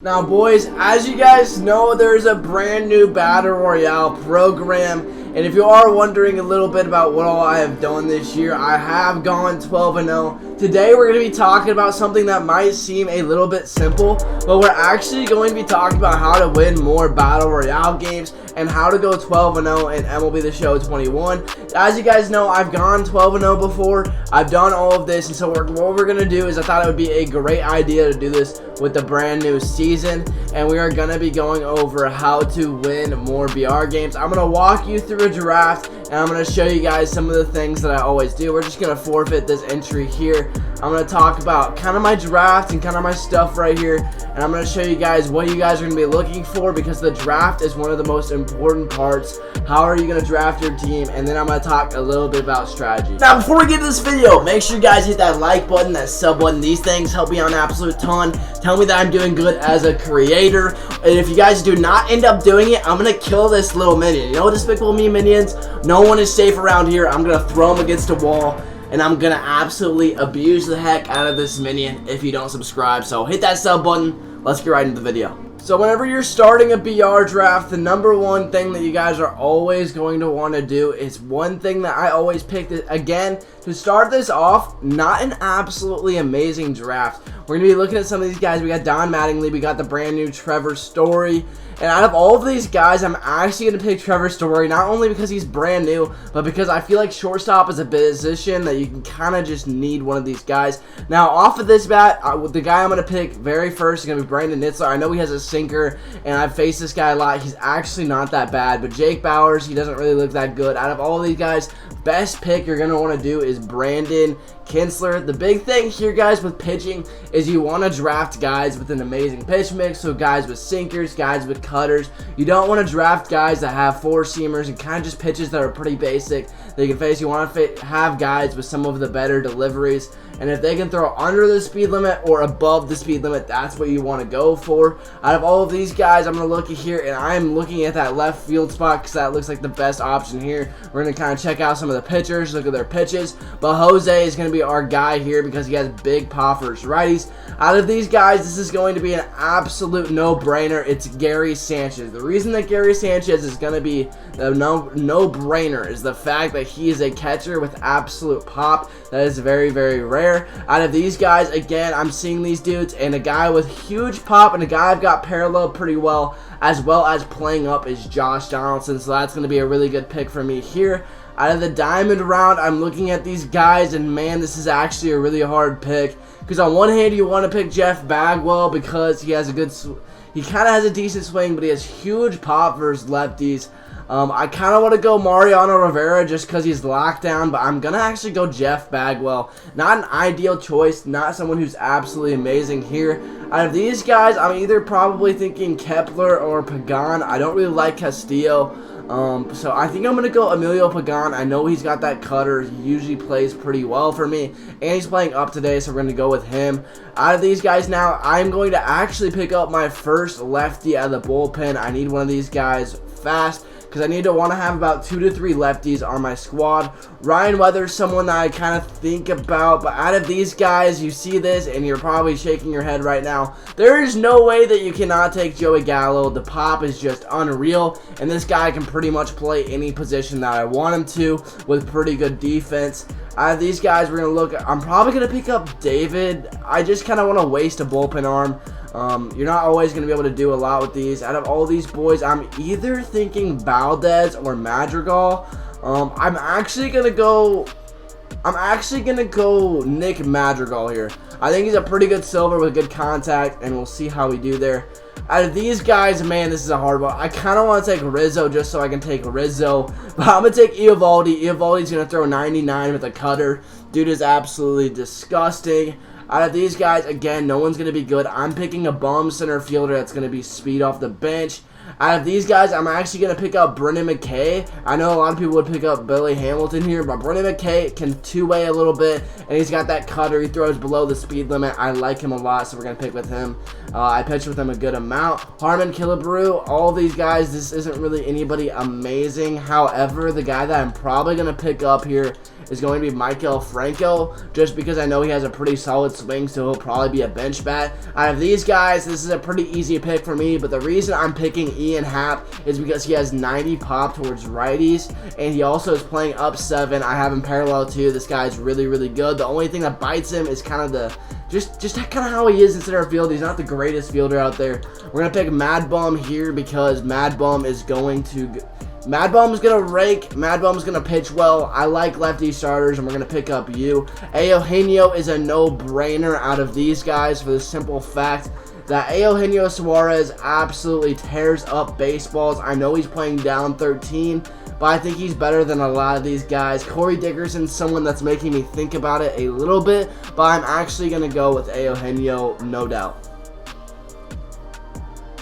Now boys, as you guys know, there's a brand new Battle Royale program, and if you are wondering a little bit about what all I have done this year, I have gone 12-0. Today we're going to be talking about something that might seem a little bit simple, but we're actually going to be talking about how to win more Battle Royale games and how to go 12-0 in MLB The Show 21. As you guys know, I've gone 12-0 before. I've done all of this, and so what we're going to do is I thought it would be a great idea to do this with the brand new season, and we are going to be going over how to win more BR games. I'm going to walk you through a draft, and I'm going to show you guys some of the things that I always do. We're just going to forfeit this entry here. I'm going to talk about kind of my draft and kind of my stuff right here, and I'm going to show you guys what you guys are going to be looking for, because the draft is one of the most important parts. How are you going to draft your team? And then I'm going to talk a little bit about strategy. Now, before we get to this video, make sure you guys hit that like button, that sub button. These things help me out an absolute ton. Tell me that I'm doing good as a creator. And if you guys do not end up doing it, I'm going to kill this little minion. You know, Despicable Me minions? No one is safe around here. I'm going to throw them against a wall, and I'm going to absolutely abuse the heck out of this minion if you don't subscribe. So hit that sub button. Let's get right into the video. So whenever you're starting a BR draft, the number one thing that you guys are always going to want to do is one thing that I always pick, again, to start this off, not an absolutely amazing draft. We're going to be looking at some of these guys. We got Don Mattingly, we got the brand new Trevor Story. And out of all of these guys, I'm actually going to pick Trevor Story, not only because he's brand new, but because I feel like shortstop is a position that you can kind of just need one of these guys. Now, off of this bat, the guy I'm going to pick very first is going to be Brandon Nitzler. I know he has a sinker, and I've faced this guy a lot. He's actually not that bad, but Jake Bowers, he doesn't really look that good. Out of all of these guys, best pick you're going to want to do is Brandon Kinsler. The big thing here, guys, with pitching is you want to draft guys with an amazing pitch mix, so guys with sinkers, guys with cutters. You don't want to draft guys that have four-seamers and kind of just pitches that are pretty basic that you can face. You want to have guys with some of the better deliveries, and if they can throw under the speed limit or above the speed limit, that's what you want to go for. Out of all of these guys, I'm going to look at here, and I'm looking at that left field spot because that looks like the best option here. We're going to kind of check out some of the pitchers, look at their pitches, but Jose is going to be our guy here because he has big pop for his righties. Out of these guys, this is going to be an absolute no-brainer. It's Gary Sanchez. The reason that Gary Sanchez is going to be a no-brainer is the fact that he is a catcher with absolute pop. That is very, very rare. Out of these guys, again, I'm seeing these dudes, and a guy with huge pop and a guy I've got paralleled pretty well as playing up, is Josh Donaldson. So that's going to be a really good pick for me here. Out of the diamond round, I'm looking at these guys, and man, this is actually a really hard pick, because on one hand, you want to pick Jeff Bagwell because he has a good, he kind of has a decent swing, but he has huge pop versus lefties. I kind of want to go Mariano Rivera just because he's locked down, but I'm going to actually go Jeff Bagwell. Not an ideal choice, not someone who's absolutely amazing here. Out of these guys, I'm either probably thinking Kepler or Pagan. I don't really like Castillo. So I think I'm going to go Emilio Pagan. I know he's got that cutter. He usually plays pretty well for me, and he's playing up today, so we're going to go with him. Out of these guys now, I'm going to actually pick up my first lefty out of the bullpen. I need one of these guys fast, because I want to have about 2 to 3 lefties on my squad. Ryan Weathers, someone that I kind of think about, but out of these guys, you see this, and you're probably shaking your head right now. There is no way that you cannot take Joey Gallo. The pop is just unreal, and this guy can pretty much play any position that I want him to with pretty good defense. Out of these guys, we're going to look, I'm probably going to pick up David. I just kind of want to waste a bullpen arm. You're not always going to be able to do a lot with these. Out of all these boys, I'm either thinking Valdez or Madrigal. I'm actually going to go Nick Madrigal here. I think he's a pretty good silver with good contact, and we'll see how we do there. Out of these guys, man, this is a hard one. I kind of want to take Rizzo just so I can take Rizzo, but I'm going to take Eovaldi. Eovaldi's going to throw 99 with a cutter. Dude is absolutely disgusting. Out of these guys, again, no one's going to be good. I'm picking a bum center fielder that's going to be speed off the bench. Out of these guys, I'm actually going to pick up Brendan McKay. I know a lot of people would pick up Billy Hamilton here, but Brendan McKay can two-way a little bit, and he's got that cutter. He throws below the speed limit. I like him a lot, so we're going to pick with him. I pitched with him a good amount. Harmon Killebrew, all these guys, this isn't really anybody amazing. However, the guy that I'm probably going to pick up here is going to be Michael Franco, just because I know he has a pretty solid swing, so he'll probably be a bench bat. Out of these guys, this is a pretty easy pick for me, but the reason I'm picking Ian Happ is because he has 90 pop towards righties, and he also is playing up 7. I have him parallel 2. This guy's really, really good. The only thing that bites him is kind of the just kind of how he is in center field. He's not the greatest fielder out there. We're going to pick Mad Bum here because Mad Bum is going to rake. Mad Bum's going to pitch well. I like lefty starters, and we're going to pick up you. Eugenio is a no-brainer out of these guys for the simple fact that Eugenio Suarez absolutely tears up baseballs. I know he's playing down 13, but I think he's better than a lot of these guys. Corey Dickerson's someone that's making me think about it a little bit, but I'm actually going to go with Eugenio, no doubt.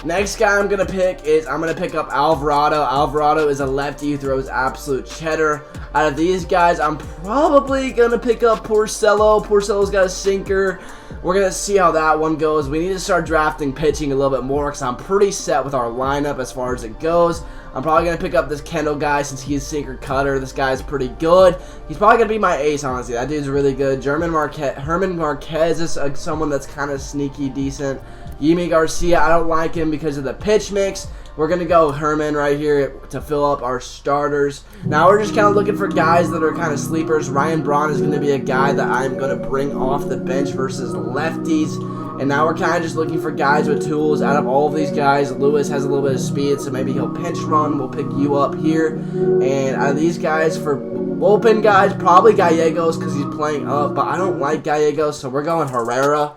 Next guy I'm going to pick is, I'm going to pick up Alvarado. Alvarado is a lefty who throws absolute cheddar. Out of these guys, I'm probably going to pick up Porcello. Porcello's got a sinker. We're going to see how that one goes. We need to start drafting pitching a little bit more because I'm pretty set with our lineup as far as it goes. I'm probably going to pick up this Kendall guy since he's sinker cutter. This guy's pretty good. He's probably going to be my ace, honestly. That dude's really good. Herman Marquez is someone that's kind of sneaky decent. Yimi Garcia, I don't like him because of the pitch mix. We're going to go Herman right here to fill up our starters. Now we're just kind of looking for guys that are kind of sleepers. Ryan Braun is going to be a guy that I'm going to bring off the bench versus lefties. And now we're kind of just looking for guys with tools. Out of all of these guys, Lewis has a little bit of speed, so maybe he'll pinch run. We'll pick you up here. And out of these guys, for bullpen guys, probably Gallegos because he's playing up. But I don't like Gallegos, so we're going Herrera.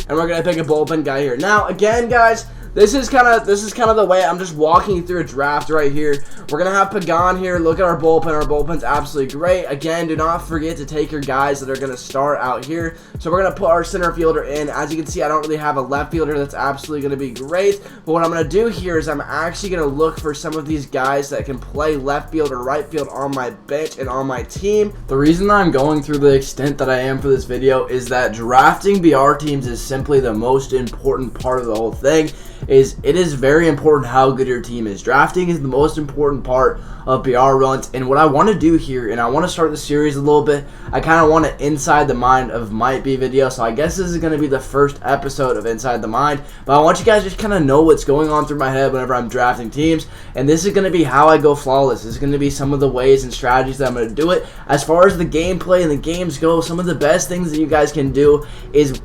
And we're going to pick a bullpen guy here. Now, again, guys, this is kind of the way I'm just walking through a draft right here. We're going to have Pagan here. Look at our bullpen. Our bullpen's absolutely great. Again, do not forget to take your guys that are going to start out here. So we're going to put our center fielder in. As you can see, I don't really have a left fielder that's absolutely going to be great. But what I'm going to do here is I'm actually going to look for some of these guys that can play left field or right field on my bench and on my team. The reason that I'm going through the extent that I am for this video is that drafting BR teams is simply the most important part of the whole thing. It is very important how good your team is. Drafting is the most important part of BR runs, and what I want to do here, and I want to start the series a little bit, I kind of want to Inside the Mind of Might Be video, so I guess this is going to be the first episode of Inside the Mind, but I want you guys to just kind of know what's going on through my head whenever I'm drafting teams, and this is going to be how I go flawless. This is going to be some of the ways and strategies that I'm going to do it. As far as the gameplay and the games go, some of the best things that you guys can do is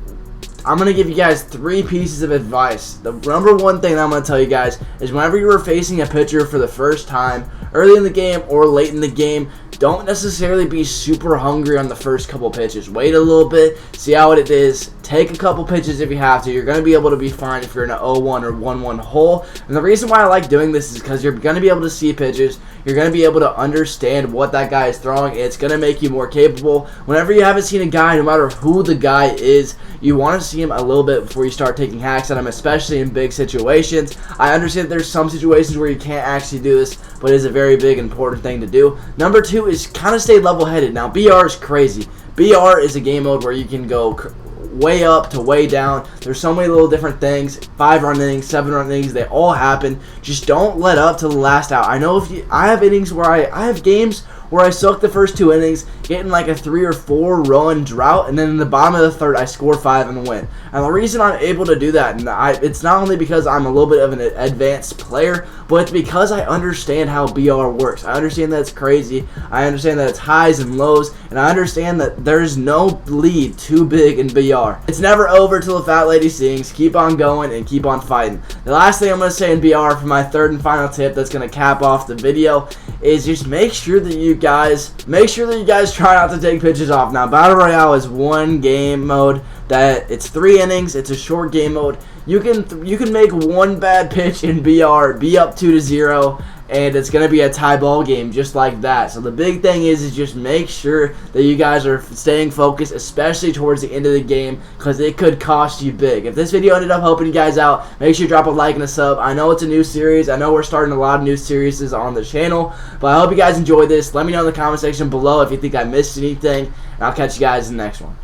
I'm going to give you guys 3 pieces of advice. The number one thing that I'm going to tell you guys is whenever you are facing a pitcher for the first time, early in the game or late in the game, don't necessarily be super hungry on the first couple pitches. Wait a little bit, see how it is. Take a couple pitches if you have to. You're going to be able to be fine if you're in an 0-1 or 1-1 hole. And the reason why I like doing this is because you're going to be able to see pitches. You're going to be able to understand what that guy is throwing. It's going to make you more capable. Whenever you haven't seen a guy, no matter who the guy is, you want to see him a little bit before you start taking hacks at him, especially in big situations. I understand there's some situations where you can't actually do this, but it is a very big, important thing to do. Number 2 is kind of stay level-headed. Now, BR is crazy. BR is a game mode where you can go way up to way down. There's so many little different things. 5-run innings, 7-run innings, they all happen. Just don't let up till the last out. I know I have innings where I have games where I suck the first 2 innings, getting like a 3 or 4 run drought, and then in the bottom of the 3rd, I score 5 and win. And the reason I'm able to do that, and it's not only because I'm a little bit of an advanced player, but it's because I understand how BR works. I understand that it's crazy. I understand that it's highs and lows, and I understand that there's no lead too big in BR. It's never over till the fat lady sings. Keep on going and keep on fighting. The last thing I'm going to say in BR for my 3rd and final tip that's going to cap off the video is just make sure that you guys try not to take pitches off. Now, Battle Royale is one game mode that it's 3 innings. It's a short game mode. You can make one bad pitch in BR, be up 2-0, and it's gonna be a tie ball game just like that. So the big thing is just make sure that you guys are staying focused, especially towards the end of the game, because it could cost you big. If this video ended up helping you guys out, make sure you drop a like and a sub. I know it's a new series. I know we're starting a lot of new series on the channel, but I hope you guys enjoyed this. Let me know in the comment section below if you think I missed anything, and I'll catch you guys in the next one.